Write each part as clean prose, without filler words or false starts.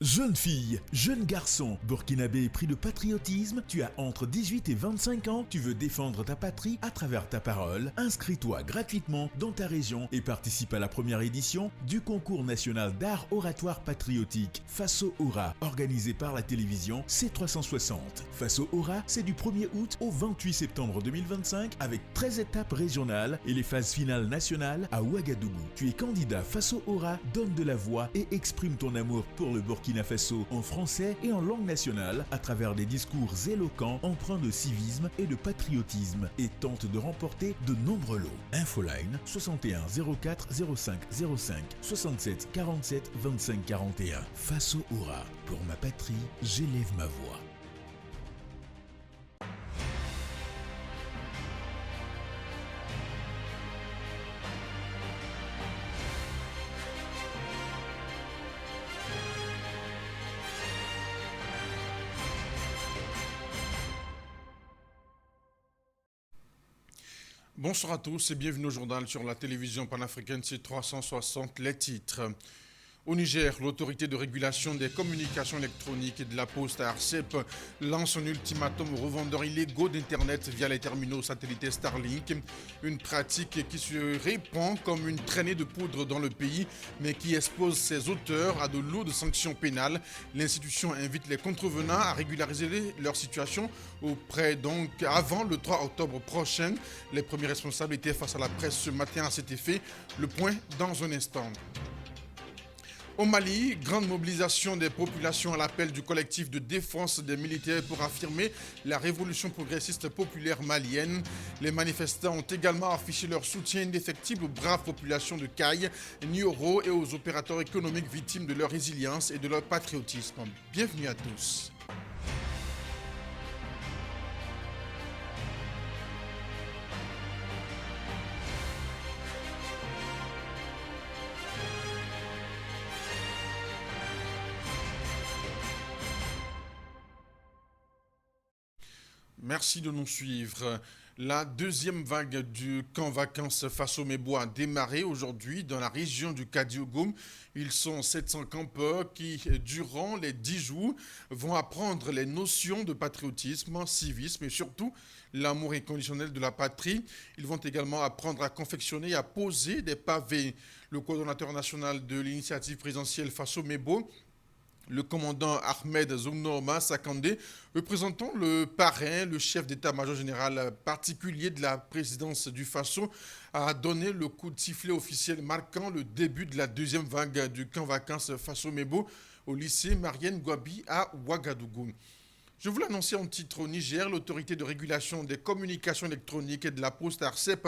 Jeune fille, jeune garçon, burkinabé pris de patriotisme, tu as entre 18 et 25 ans, tu veux défendre ta patrie à travers ta parole, inscris-toi gratuitement dans ta région et participe à la première édition du concours national d'art oratoire patriotique Faso Aura, organisé par la télévision C360. Faso Aura, c'est du 1er août au 28 septembre 2025 avec 13 étapes régionales et les phases finales nationales à Ouagadougou. Tu es candidat Faso Aura, donne de la voix et exprime ton amour pour le Burkina Faso en français et en langue nationale à travers des discours éloquents empreints de civisme et de patriotisme et tente de remporter de nombreux lots. Infoline 61 04 05 05 67 47 25 41. Faso Aura, pour ma patrie, j'élève ma voix. Bonsoir à tous et bienvenue au journal sur la télévision panafricaine C360. Les titres. Au Niger, l'autorité de régulation des communications électroniques et de la poste ARCEP lance un ultimatum aux revendeurs illégaux d'Internet via les terminaux satellitaires Starlink. Une pratique qui se répand comme une traînée de poudre dans le pays, mais qui expose ses auteurs à de lourdes sanctions pénales. L'institution invite les contrevenants à régulariser leur situation avant le 3 octobre prochain. Les premiers responsables étaient face à la presse ce matin à cet effet. Le point dans un instant. Au Mali, grande mobilisation des populations à l'appel du collectif de défense des militaires pour affirmer la révolution progressiste populaire malienne. Les manifestants ont également affiché leur soutien indéfectible aux braves populations de Kayes, Nioro et aux opérateurs économiques victimes de leur résilience et de leur patriotisme. Bienvenue à tous. Merci de nous suivre. La deuxième vague du camp vacances Faso Mebo a démarré aujourd'hui dans la région du Kadiogoum. Ils sont 700 campeurs qui, durant les 10 jours, vont apprendre les notions de patriotisme, civisme et surtout l'amour inconditionnel de la patrie. Ils vont également apprendre à confectionner et à poser des pavés. Le coordonnateur national de l'initiative présidentielle Faso Mebo, le commandant Ahmed Zounorma Sakandé, représentant le parrain, le chef d'état-major général particulier de la présidence du Faso, a donné le coup de sifflet officiel marquant le début de la deuxième vague du camp vacances Faso Mebo au lycée Marienne Gwabi à Ouagadougou. Je vous l'annonçais en titre au Niger, l'autorité de régulation des communications électroniques et de la poste ARCEP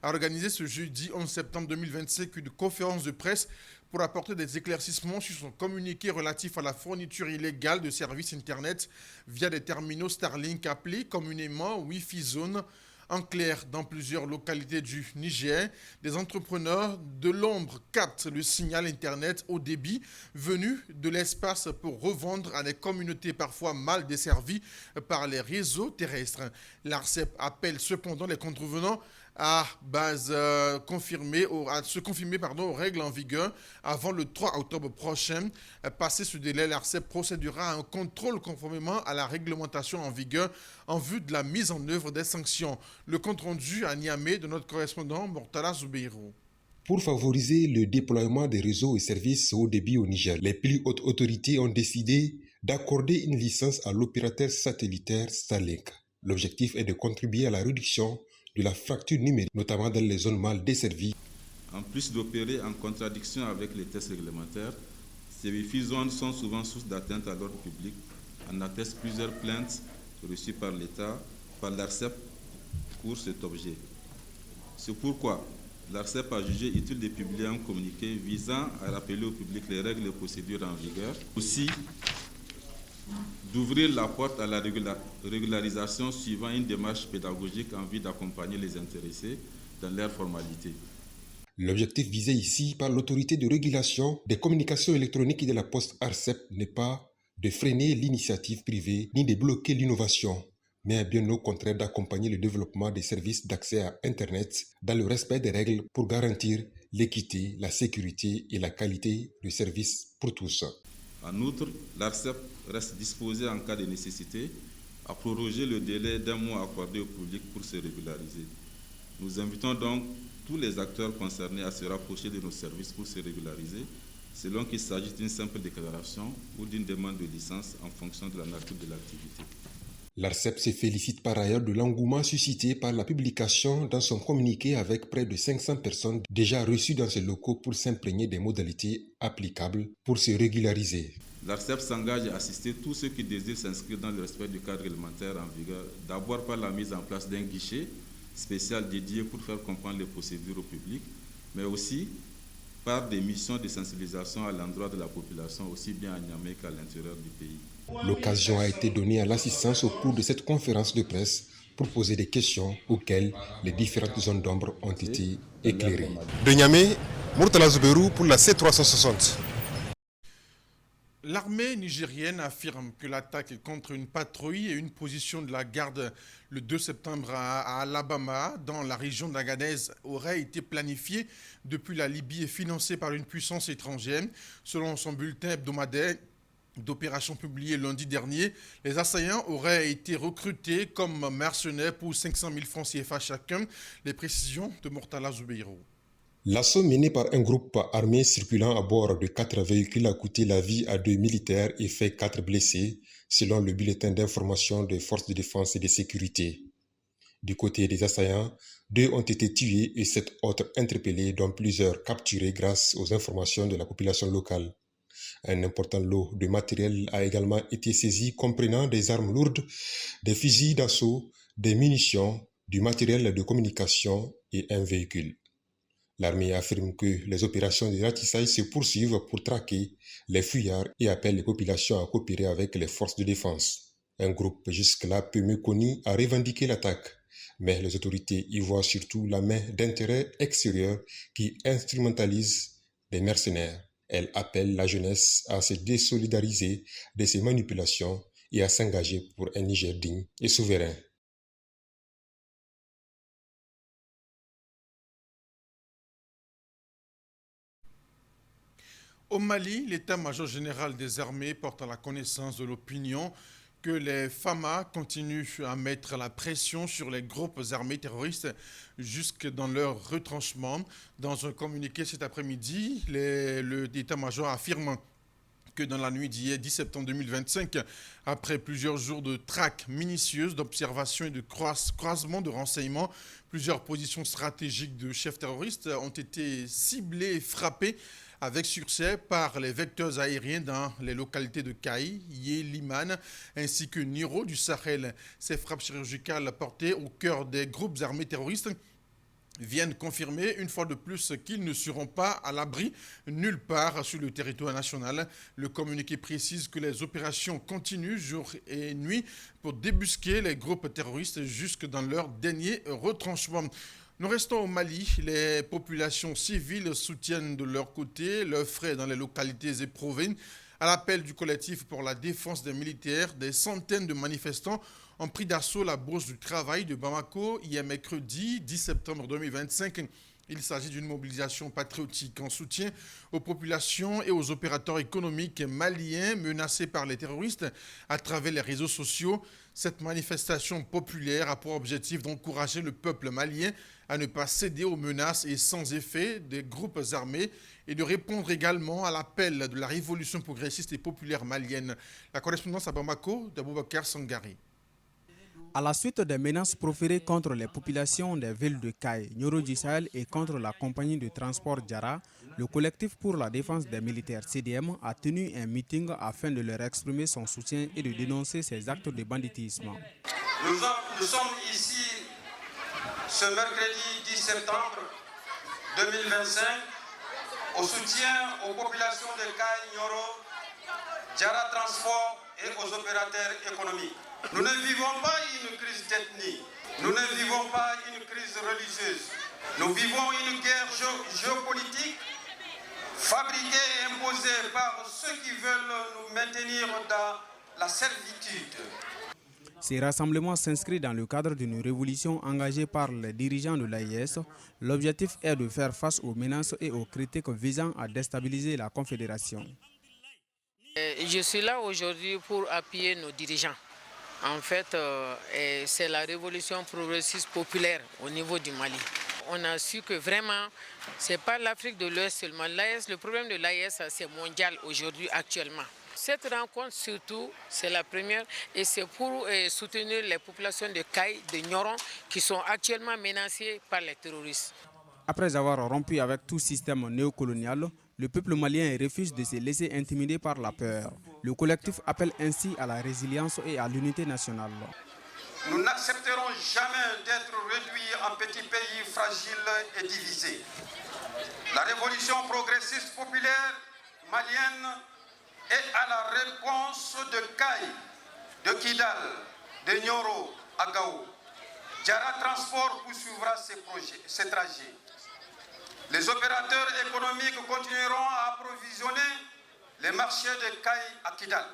a organisé ce jeudi 11 septembre 2025 une conférence de presse pour apporter des éclaircissements sur son communiqué relatif à la fourniture illégale de services Internet via des terminaux Starlink appelés communément Wi-Fi Zone. En clair, dans plusieurs localités du Niger, des entrepreneurs de l'ombre captent le signal Internet haut débit venu de l'espace pour revendre à des communautés parfois mal desservies par les réseaux terrestres. L'ARCEP appelle cependant les contrevenants à se confirmer aux règles en vigueur avant le 3 octobre prochain. Passé ce délai, l'ARCEP procédera à un contrôle conformément à la réglementation en vigueur en vue de la mise en œuvre des sanctions. Le compte rendu à Niamey de notre correspondant Mortala Zoubeiro. Pour favoriser le déploiement des réseaux et services haut débit au Niger, les plus hautes autorités ont décidé d'accorder une licence à l'opérateur satellitaire Starlink. L'objectif est de contribuer à la réduction de la fracture numérique, notamment dans les zones mal desservies. En plus d'opérer en contradiction avec les tests réglementaires, ces Wi-Fi zones sont souvent source d'atteinte à l'ordre public. En attestent plusieurs plaintes reçues par l'État, par l'ARCEP pour cet objet. C'est pourquoi l'ARCEP a jugé utile de publier un communiqué visant à rappeler au public les règles et procédures en vigueur. Aussi, d'ouvrir la porte à la régularisation suivant une démarche pédagogique en vue d'accompagner les intéressés dans leurs formalités. L'objectif visé ici par l'autorité de régulation des communications électroniques et de la poste ARCEP n'est pas de freiner l'initiative privée ni de bloquer l'innovation, mais bien au contraire d'accompagner le développement des services d'accès à Internet dans le respect des règles pour garantir l'équité, la sécurité et la qualité de service pour tous. En outre, l'ARCEP reste disposée en cas de nécessité à proroger le délai d'un mois accordé au public pour se régulariser. Nous invitons donc tous les acteurs concernés à se rapprocher de nos services pour se régulariser, selon qu'il s'agisse d'une simple déclaration ou d'une demande de licence en fonction de la nature de l'activité. L'ARCEP se félicite par ailleurs de l'engouement suscité par la publication dans son communiqué avec près de 500 personnes déjà reçues dans ses locaux pour s'imprégner des modalités applicables pour se régulariser. L'ARCEP s'engage à assister tous ceux qui désirent s'inscrire dans le respect du cadre réglementaire en vigueur, d'abord par la mise en place d'un guichet spécial dédié pour faire comprendre les procédures au public, mais aussi par des missions de sensibilisation à l'endroit de la population, aussi bien à Niamey qu'à l'intérieur du pays. L'occasion a été donnée à l'assistance au cours de cette conférence de presse pour poser des questions auxquelles les différentes zones d'ombre ont été éclairées. De Niamey, Murtala Zouberou pour la C360. L'armée nigérienne affirme que l'attaque contre une patrouille et une position de la garde le 2 septembre à Alabama, dans la région d'Agadez, aurait été planifiée depuis la Libye et financée par une puissance étrangère. Selon son bulletin hebdomadaire d'opération publié lundi dernier, les assaillants auraient été recrutés comme mercenaires pour 500 000 francs CFA chacun. Les précisions de Murtala Zoubeirou. L'assaut mené par un groupe armé circulant à bord de 4 véhicules a coûté la vie à 2 militaires et fait 4 blessés, selon le bulletin d'information des forces de défense et de sécurité. Du côté des assaillants, 2 ont été tués et 7 autres interpellés, dont plusieurs capturés grâce aux informations de la population locale. Un important lot de matériel a également été saisi, comprenant des armes lourdes, des fusils d'assaut, des munitions, du matériel de communication et un véhicule. L'armée affirme que les opérations de ratissage se poursuivent pour traquer les fuyards et appelle les populations à coopérer avec les forces de défense. Un groupe jusque-là peu méconnu a revendiqué l'attaque, mais les autorités y voient surtout la main d'intérêts extérieurs qui instrumentalisent les mercenaires. Elle appelle la jeunesse à se désolidariser de ces manipulations et à s'engager pour un Niger digne et souverain. Au Mali, l'état-major général des armées porte à la connaissance de l'opinion que les FAMA continuent à mettre la pression sur les groupes armés terroristes jusque dans leur retranchement. Dans un communiqué cet après-midi, l'état-major affirme que dans la nuit d'hier 10 septembre 2025, après plusieurs jours de traque minutieuse, d'observation et de croisement de renseignements, plusieurs positions stratégiques de chefs terroristes ont été ciblées et frappées avec succès par les vecteurs aériens dans les localités de Kaï, Yé, Limane, ainsi que Niro du Sahel. Ces frappes chirurgicales portées au cœur des groupes armés terroristes viennent confirmer une fois de plus qu'ils ne seront pas à l'abri nulle part sur le territoire national. Le communiqué précise que les opérations continuent jour et nuit pour débusquer les groupes terroristes jusque dans leur dernier retranchement. Nous restons au Mali. Les populations civiles soutiennent de leur côté leurs frères dans les localités éprouvées. À l'appel du collectif pour la défense des militaires, des centaines de manifestants ont pris d'assaut la bourse du travail de Bamako hier mercredi 10 septembre 2025. Il s'agit d'une mobilisation patriotique en soutien aux populations et aux opérateurs économiques maliens menacés par les terroristes à travers les réseaux sociaux. Cette manifestation populaire a pour objectif d'encourager le peuple malien à ne pas céder aux menaces et sans effet des groupes armés et de répondre également à l'appel de la révolution progressiste et populaire malienne. La correspondance à Bamako d'Aboubacar Sangari. À la suite des menaces proférées contre les populations des villes de Kaï, Nioro du Sahel et contre la compagnie de transport Djara, le collectif pour la défense des militaires CDM a tenu un meeting afin de leur exprimer son soutien et de dénoncer ces actes de banditisme. Nous sommes ici ce mercredi 10 septembre 2025 au soutien aux populations de Kaï, Nioro, Djara Transport et aux opérateurs économiques. Nous ne vivons pas une crise d'ethnie, nous ne vivons pas une crise religieuse. Nous vivons une guerre géopolitique fabriquée et imposée par ceux qui veulent nous maintenir dans la servitude. Ces rassemblements s'inscrivent dans le cadre d'une révolution engagée par les dirigeants de l'AIS. L'objectif est de faire face aux menaces et aux critiques visant à déstabiliser la Confédération. Je suis là aujourd'hui pour appuyer nos dirigeants. En fait, c'est la révolution progressiste populaire au niveau du Mali. On a su que vraiment, ce n'est pas l'Afrique de l'Ouest seulement. Le problème de l'AES, c'est mondial aujourd'hui, actuellement. Cette rencontre, surtout, c'est la première et c'est pour soutenir les populations de Caille, de Nyoron, qui sont actuellement menacées par les terroristes. Après avoir rompu avec tout système néocolonial, le peuple malien refuse de se laisser intimider par la peur. Le collectif appelle ainsi à la résilience et à l'unité nationale. Nous n'accepterons jamais d'être réduits en petits pays fragiles et divisés. La révolution progressiste populaire malienne est à la réponse de Caille, de Kidal, de Nioro à Gao. Jara Transport poursuivra ses trajets. Les opérateurs économiques continueront à approvisionner les marchés de Caille à Kidal.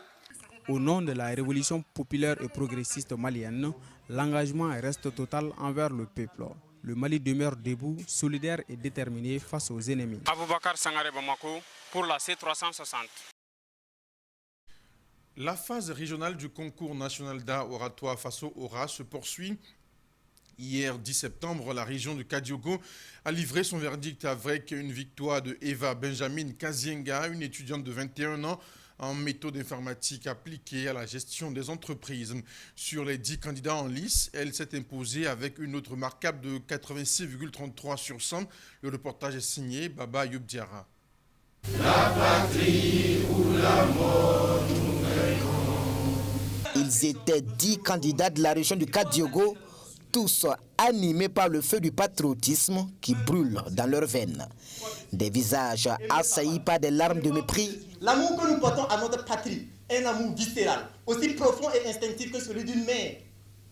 Au nom de la révolution populaire et progressiste malienne, l'engagement reste total envers le peuple. Le Mali demeure debout, solidaire et déterminé face aux ennemis. Aboubakar Sangaré Bamako pour la C360. La phase régionale du concours national d'art oratoire Faso Aura se poursuit. Hier 10 septembre, la région de Kadiogo a livré son verdict avec une victoire de Eva Benjamin Kazienga, une étudiante de 21 ans en méthode informatique appliquée à la gestion des entreprises. Sur les 10 candidats en lice, elle s'est imposée avec une note remarquable de 86,33 sur 100. Le reportage est signé Baba Youb Diarra. La patrie ou la mort, ils étaient 10 candidats de la région du Kadiogo, tous animés par le feu du patriotisme qui brûle dans leurs veines. Des visages assaillis par des larmes de mépris. L'amour que nous portons à notre patrie est un amour viscéral, aussi profond et instinctif que celui d'une mère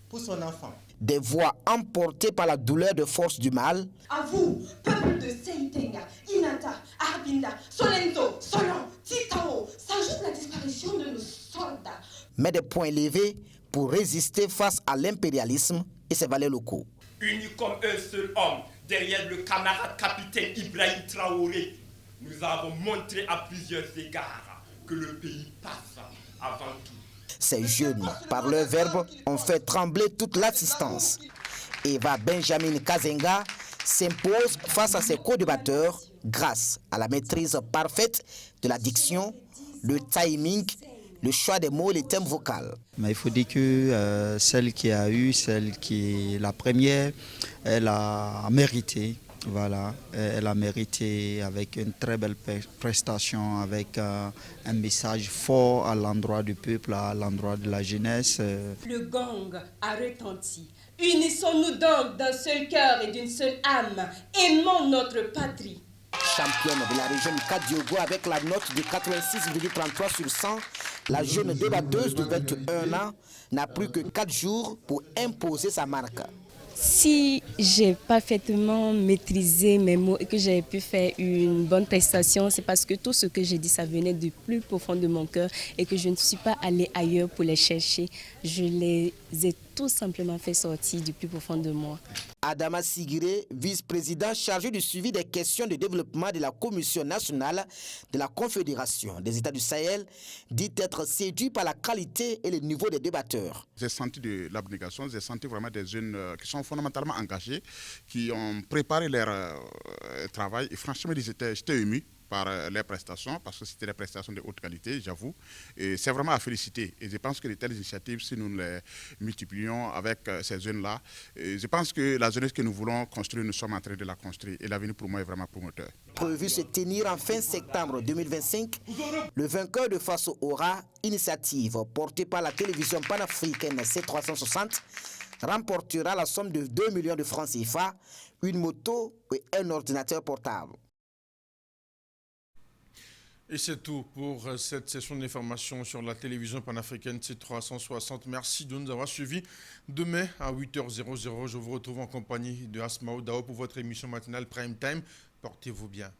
pour son enfant. Des voix emportées par la douleur de force du mal. À vous, peuple de Seitenga, Inata, Arbinda, Solento, Solon, Titao, s'ajoute la disparition de nos soldats. Mais des poings levés pour résister face à l'impérialisme et ses valets locaux. Unis comme un seul homme, derrière le camarade capitaine Ibrahim Traoré, nous avons montré à plusieurs égards que le pays passe avant tout. Ces jeunes, par leur verbe, ont fait trembler toute l'assistance. Eva Benjamin Kazenga s'impose face à ses co-débatteurs grâce à la maîtrise parfaite de la diction, le timing, le choix des mots et les thèmes vocaux. Mais il faut dire que celle qui est la première, elle a mérité. Voilà, elle a mérité avec une très belle prestation, avec un message fort à l'endroit du peuple, à l'endroit de la jeunesse. Le gong a retenti. Unissons-nous donc d'un seul cœur et d'une seule âme. Aimons notre patrie. Championne de la région du Kadiogo avec la note de 86,33 sur 100, la jeune débatteuse de 21 ans n'a plus que 4 jours pour imposer sa marque. Si j'ai parfaitement maîtrisé mes mots et que j'ai pu faire une bonne prestation, c'est parce que tout ce que j'ai dit, ça venait du plus profond de mon cœur et que je ne suis pas allée ailleurs pour les chercher. Je les ai tout simplement fait sortir du plus profond de moi. Adama Sigiré, vice-président chargé du suivi des questions de développement de la Commission nationale de la Confédération des États du Sahel, dit être séduit par la qualité et le niveau des débatteurs. J'ai senti de l'abnégation, j'ai senti vraiment des jeunes qui sont fondamentalement engagés, qui ont préparé leur travail et franchement j'étais ému par les prestations, parce que c'était des prestations de haute qualité, j'avoue. Et c'est vraiment à féliciter. Et je pense que de telles initiatives, si nous les multiplions avec ces jeunes-là, je pense que la jeunesse que nous voulons construire, nous sommes en train de la construire. Et l'avenir pour moi est vraiment promoteur. Prévu se tenir en fin septembre 2025, le vainqueur de Faso Aura, initiative portée par la télévision panafricaine C360, remportera la somme de 2 millions de francs CFA, une moto et un ordinateur portable. Et c'est tout pour cette session d'information sur la télévision panafricaine C360. Merci de nous avoir suivis. Demain à 8h00, je vous retrouve en compagnie de Asmao Dao pour votre émission matinale Prime Time. Portez-vous bien.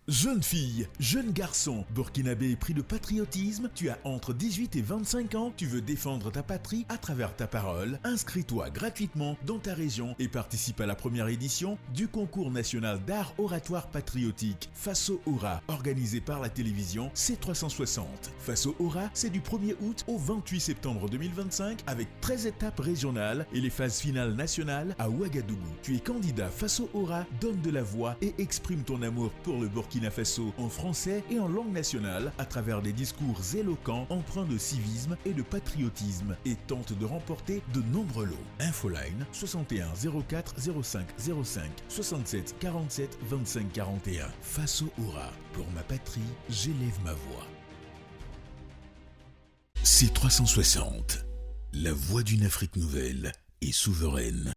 Jeune fille, jeune garçon, burkinabé pris de patriotisme, tu as entre 18 et 25 ans, tu veux défendre ta patrie à travers ta parole, inscris-toi gratuitement dans ta région et participe à la première édition du concours national d'art oratoire patriotique Faso Aura, organisé par la télévision C360. Faso Aura, c'est du 1er août au 28 septembre 2025 avec 13 étapes régionales et les phases finales nationales à Ouagadougou. Tu es candidat Faso Aura, donne de la voix et exprime ton amour pour le Burkina Faso en français et en langue nationale à travers des discours éloquents empreints de civisme et de patriotisme et tente de remporter de nombreux lots. Infoline 61 04 05 05 67 47 25 41. Faso Aura, pour ma patrie, j'élève ma voix. C360, la voix d'une Afrique nouvelle et souveraine.